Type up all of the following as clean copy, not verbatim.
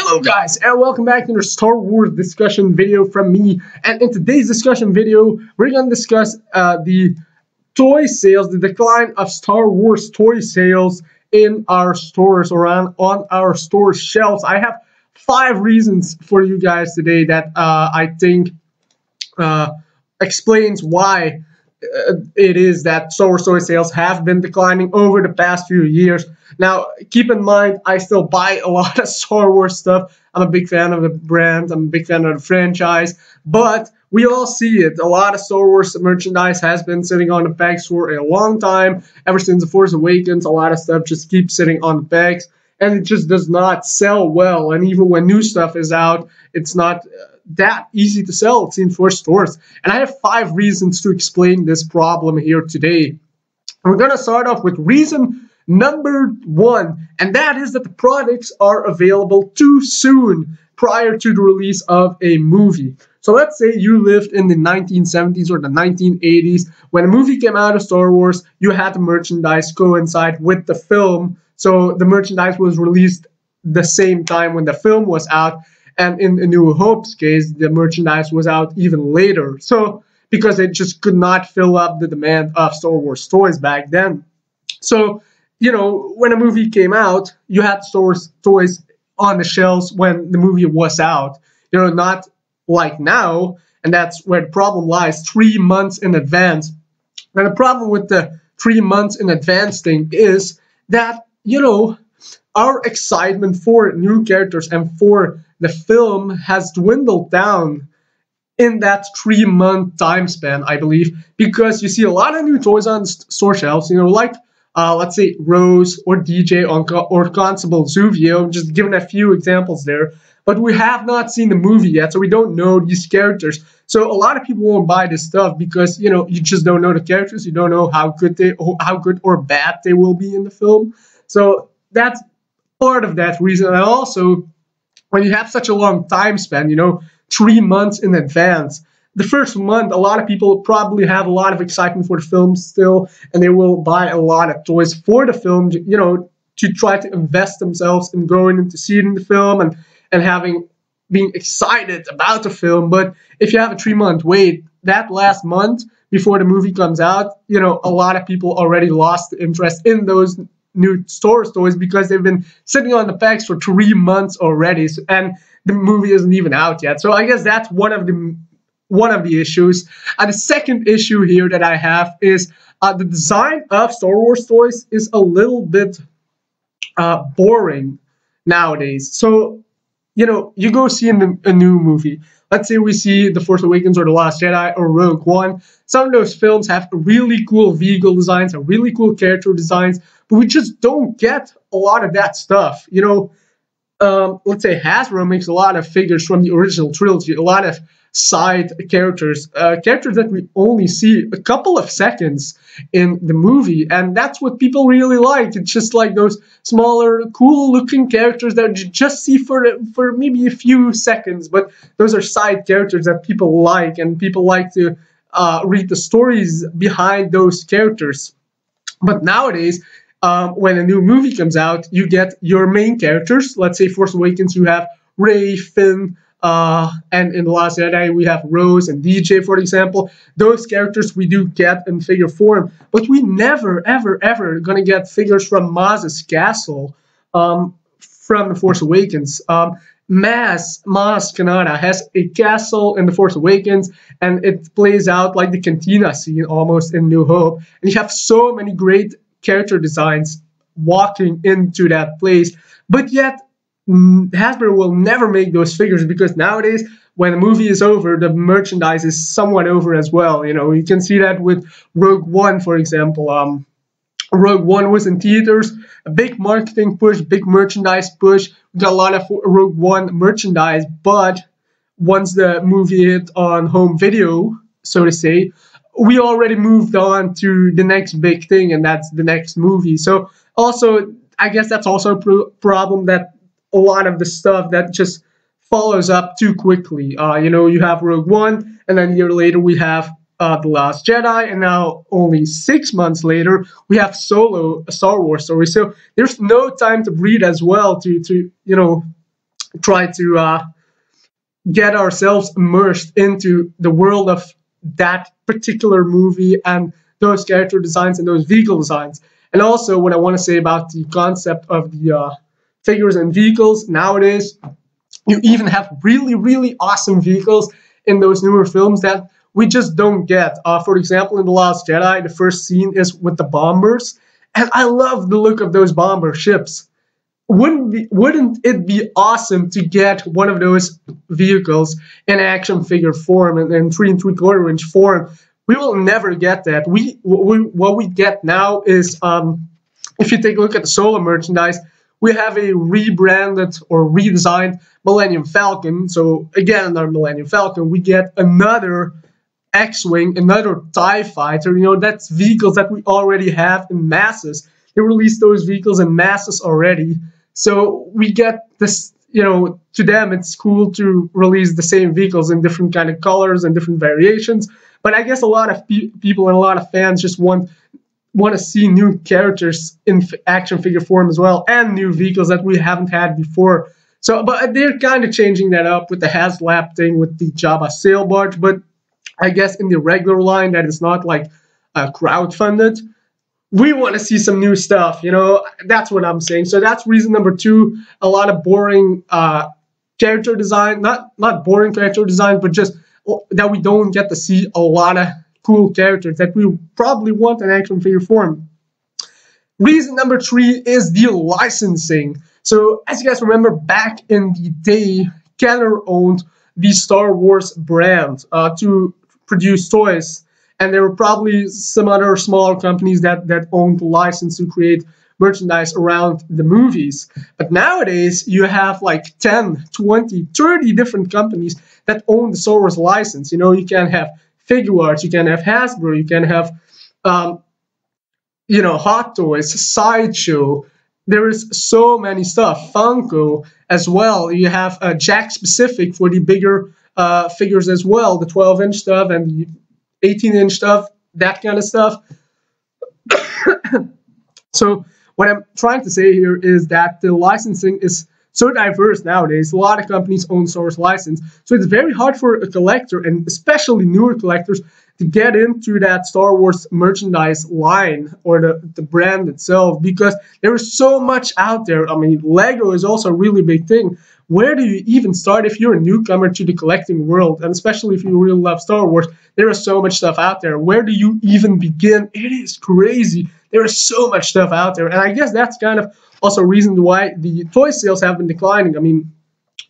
Hello guys, and welcome back to another Star Wars discussion video from me. And in today's discussion video, we're going to discuss the toy sales, the decline of Star Wars toy sales in our stores or on our store shelves. I have 5 reasons for you guys today that I think explains why it is that Star Wars toy sales have been declining over the past few years. Now, keep in mind, I still buy a lot of Star Wars stuff. I'm a big fan of the brand. I'm a big fan of the franchise. But we all see it. A lot of Star Wars merchandise has been sitting on the pegs for a long time. Ever since The Force Awakens, a lot of stuff just keeps sitting on the pegs. And it just does not sell well. And even when new stuff is out, it's not that easy to sell, it seems, for stores. And I have 5 reasons to explain this problem here today. We're going to start off with reason number 1, and that is that the products are available too soon prior to the release of a movie. So let's say you lived in the 1970s or the 1980s. When a movie came out of Star Wars, you had the merchandise coincide with the film. So the merchandise was released the same time when the film was out. And in A New Hope's case, the merchandise was out even later. So, because it just could not fill up the demand of Star Wars toys back then. So, you know, when a movie came out, you had Star Wars toys on the shelves when the movie was out. You know, not like now. And that's where the problem lies, 3 months in advance. And the problem with the 3 months in advance thing is that, you know, our excitement for new characters and for the film has dwindled down in that 3-month time span, I believe, because you see a lot of new toys on store shelves, you know, like, let's say, Rose or DJ or Constable Zuvio, just giving a few examples there. But we have not seen the movie yet, so we don't know these characters. So a lot of people won't buy this stuff because, you know, you just don't know the characters. You don't know how good or bad they will be in the film. So that's part of that reason. And also, when you have such a long time span, you know, 3 months in advance, the first month, a lot of people probably have a lot of excitement for the film still, and they will buy a lot of toys for the film, you know, to try to invest themselves in going into seeing the film and being excited about the film. But if you have a 3-month wait, that last month before the movie comes out, you know, a lot of people already lost the interest in those new Star Wars toys because they've been sitting on the pegs for 3 months already, and the movie isn't even out yet. So I guess that's one of the issues. The second issue here that I have is the design of Star Wars toys is a little bit boring nowadays. So, you know, you go see a new movie. Let's say we see The Force Awakens or The Last Jedi or Rogue One. Some of those films have really cool vehicle designs and really cool character designs, but we just don't get a lot of that stuff. You know, let's say Hasbro makes a lot of figures from the original trilogy, a lot of side characters that we only see a couple of seconds in the movie, and that's what people really like. It's just like those smaller, cool-looking characters that you just see for maybe a few seconds, but those are side characters that people like, and people like to read the stories behind those characters. But nowadays, when a new movie comes out, you get your main characters. Let's say Force Awakens, you have Rey, Finn, and in The Last Jedi, we have Rose and DJ, for example. Those characters we do get in figure form, but we never, ever, ever gonna get figures from Maz's castle from The Force Awakens. Maz Kanata has a castle in The Force Awakens, and it plays out like the cantina scene almost in New Hope. And you have so many great character designs walking into that place, but yet Hasbro will never make those figures because nowadays, when the movie is over, the merchandise is somewhat over as well. You know, you can see that with Rogue One, for example. Rogue One was in theaters, a big marketing push, big merchandise push. We got a lot of Rogue One merchandise, but once the movie hit on home video, so to say, we already moved on to the next big thing, and that's the next movie. So also, I guess that's also a problem, that a lot of the stuff that just follows up too quickly. You know, you have Rogue One, and then a year later we have The Last Jedi, and now only 6 months later we have Solo, a Star Wars story. So there's no time to breathe as well to you know, try to get ourselves immersed into the world of that particular movie and those character designs and those vehicle designs. And also, what I want to say about the concept of the figures and vehicles nowadays, you even have really, really awesome vehicles in those newer films that we just don't get. For example, in The Last Jedi, the first scene is with the bombers, and I love the look of those bomber ships. Wouldn't it be awesome to get one of those vehicles in action figure form and in 3 3/4 inch form? We will never get that. What we get now is, if you take a look at the Solo merchandise, we have a rebranded or redesigned Millennium Falcon. So again, in our Millennium Falcon, we get another X-Wing, another TIE Fighter. That's vehicles that we already have in masses. They released those vehicles in masses already. So we get this, to them, it's cool to release the same vehicles in different kind of colors and different variations. But I guess a lot of people and a lot of fans just want to see new characters in action figure form as well, and new vehicles that we haven't had before. So, but they're kind of changing that up with the HasLab thing, with the Jabba sail barge. But I guess in the regular line that is not like crowdfunded, we want to see some new stuff. That's what I'm saying. So that's reason number two. A lot of boring character design, not boring character design, but just that we don't get to see a lot of cool characters that we probably want in action figure form. Reason number three is the licensing. So as you guys remember, back in the day, Kenner owned the Star Wars brand to produce toys, and there were probably some other smaller companies that owned the license to create merchandise around the movies. But nowadays, you have like 10, 20, 30 different companies that own the Star Wars license. You can have Figuarts, you can have Hasbro, you can have, Hot Toys, Sideshow. There is so many stuff. Funko as well. You have Jack Specific for the bigger figures as well, the 12-inch stuff and the 18-inch stuff, that kind of stuff. So what I'm trying to say here is that the licensing is so diverse nowadays. A lot of companies own Star Wars license, so it's very hard for a collector, and especially newer collectors, to get into that Star Wars merchandise line or the brand itself, because there is so much out there. I mean, Lego is also a really big thing. Where do you even start if you're a newcomer to the collecting world? And especially if you really love Star Wars, there is so much stuff out there. Where do you even begin? It is crazy. There is so much stuff out there. And I guess that's kind of also a reason why the toy sales have been declining. I mean,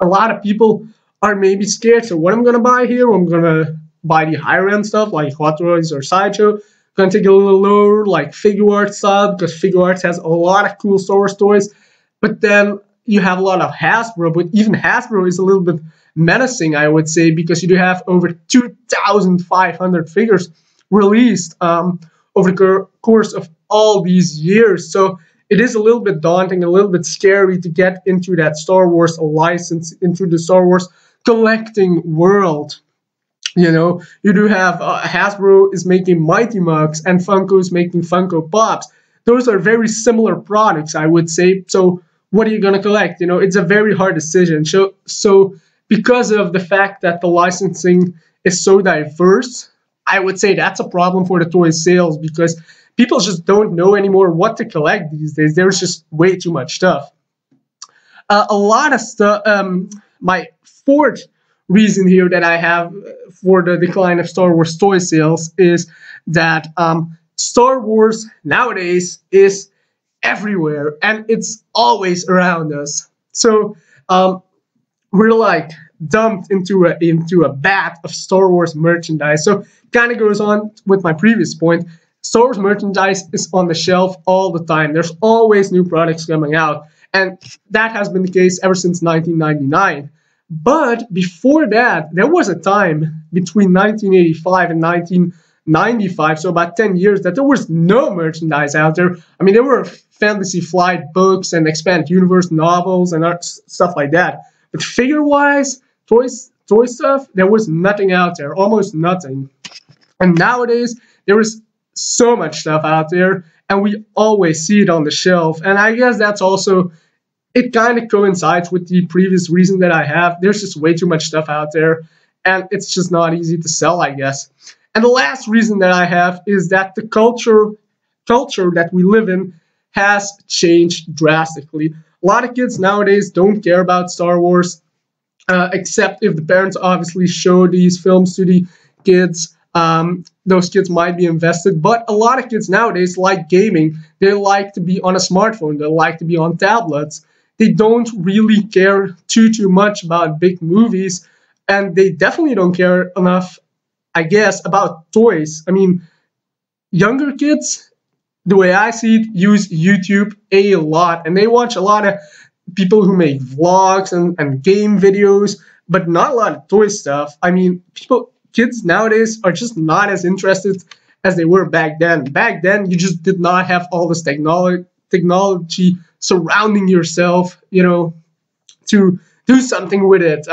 a lot of people are maybe scared. So what I'm going to buy here, I'm going to buy the higher end stuff like Hot Toys or Sideshow. Going to take it a little lower, like Figuarts style, because Figuarts has a lot of cool Star Wars toys. But then you have a lot of Hasbro, but even Hasbro is a little bit menacing, I would say, because you do have over 2,500 figures released over the course of all these years. So it is a little bit daunting, a little bit scary to get into that Star Wars license, into the Star Wars collecting world. You do have Hasbro is making Mighty Mugs and Funko is making Funko Pops. Those are very similar products, I would say. So what are you going to collect? It's a very hard decision. So because of the fact that the licensing is so diverse, I would say that's a problem for the toy sales, because people just don't know anymore what to collect these days. There's just way too much stuff. A lot of stuff. My fourth reason here that I have for the decline of Star Wars toy sales is that Star Wars nowadays is everywhere, and it's always around us. So we're like dumped into a vat of Star Wars merchandise. So kind of goes on with my previous point. Star Wars merchandise is on the shelf all the time. There's always new products coming out, and that has been the case ever since 1999. But before that, there was a time between 1985 and 1995, so about 10 years, that there was no merchandise out there. I mean, there were Fantasy Flight books and Expanded Universe novels and stuff like that. But figure-wise, toy stuff, there was nothing out there, almost nothing. And nowadays, there is so much stuff out there, and we always see it on the shelf. And I guess that's also it kind of coincides with the previous reason that I have. There's just way too much stuff out there, and it's just not easy to sell, I guess. And the last reason that I have is that the culture that we live in has changed drastically. A lot of kids nowadays don't care about Star Wars, except if the parents obviously show these films to the kids. Those kids might be invested, but a lot of kids nowadays like gaming. They like to be on a smartphone. They like to be on tablets. They don't really care too much about big movies, and they definitely don't care enough, I guess, about toys. I mean, younger kids, the way I see it, use YouTube a lot, and they watch a lot of people who make vlogs and game videos, but not a lot of toy stuff. I mean, kids nowadays are just not as interested as they were back then. Back then, you just did not have all this technology surrounding yourself, to do something with it.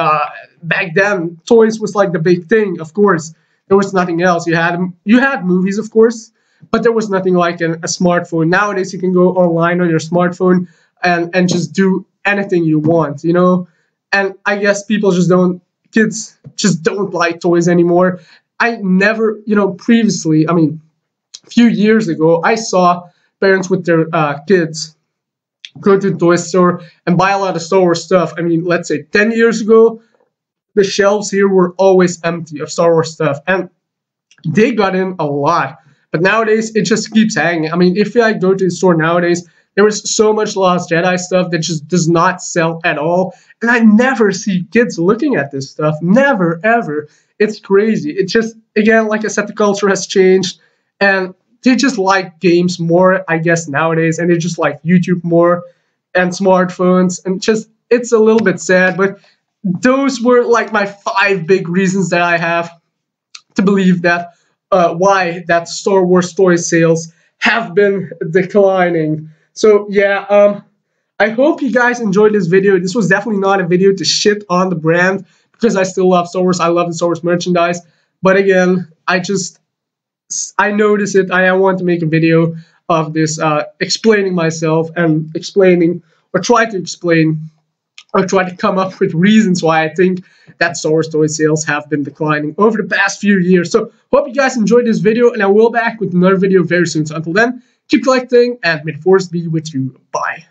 Back then, toys was like the big thing. Of course, there was nothing else. You had movies, of course, but there was nothing like a smartphone. Nowadays, you can go online on your smartphone and just do anything you want. And I guess kids just don't like toys anymore. I never, previously, I mean, a few years ago, I saw parents with their kids go to the toy store and buy a lot of Star Wars stuff. I mean, let's say 10 years ago, the shelves here were always empty of Star Wars stuff, and they got in a lot. But nowadays, it just keeps hanging. I mean, if I go to the store nowadays, there is so much Lost Jedi stuff that just does not sell at all. And I never see kids looking at this stuff. Never, ever. It's crazy. It just, again, like I said, the culture has changed. And they just like games more, I guess, nowadays. And they just like YouTube more and smartphones. And just, it's a little bit sad. But those were like my 5 big reasons that I have to believe that why that Star Wars toy sales have been declining. So yeah, I hope you guys enjoyed this video. This was definitely not a video to shit on the brand, because I still love Star Wars. I love the Star Wars merchandise. But again, I noticed it. I want to make a video of this, explaining myself and explaining, or try to explain, or try to come up with reasons why I think that Star Wars toy sales have been declining over the past few years. So hope you guys enjoyed this video, and I will be back with another video very soon. So until then, keep collecting, and may the force be with you. Bye.